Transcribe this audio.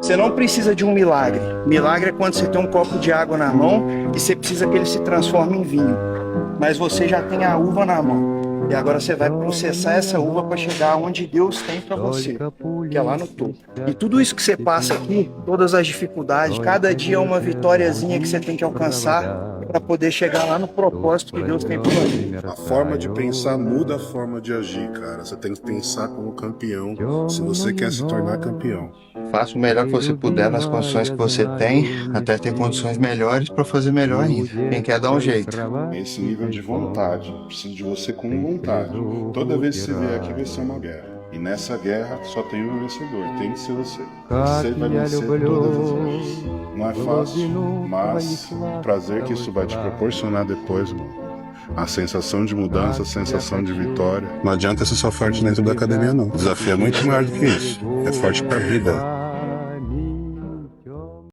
Você não precisa de um milagre. Milagre é quando você tem um copo de água na mão e você precisa que ele se transforme em vinho. Mas você já tem a uva na mão. E agora você vai processar essa uva para chegar onde Deus tem para você, que é lá no topo. E tudo isso que você passa aqui, todas as dificuldades, cada dia é uma vitóriazinha que você tem que alcançar para poder chegar lá no propósito que Deus tem para você. A forma de pensar muda a forma de agir, cara. Você tem que pensar como campeão se você quer se tornar campeão. Faça o melhor que você puder nas condições que você tem, até ter condições melhores para fazer melhor ainda. Quem quer dar um jeito. Esse nível de vontade, preciso de você com vontade. Toda vez que você vier aqui vai ser uma guerra. E nessa guerra só tem um vencedor, tem que ser você. Você vai vencer todas as vezes. Não é fácil, mas o prazer que isso vai te proporcionar depois, mano. A sensação de mudança, a sensação de vitória. Não adianta ser só forte dentro da academia, não. O desafio é muito maior do que isso. É forte pra vida.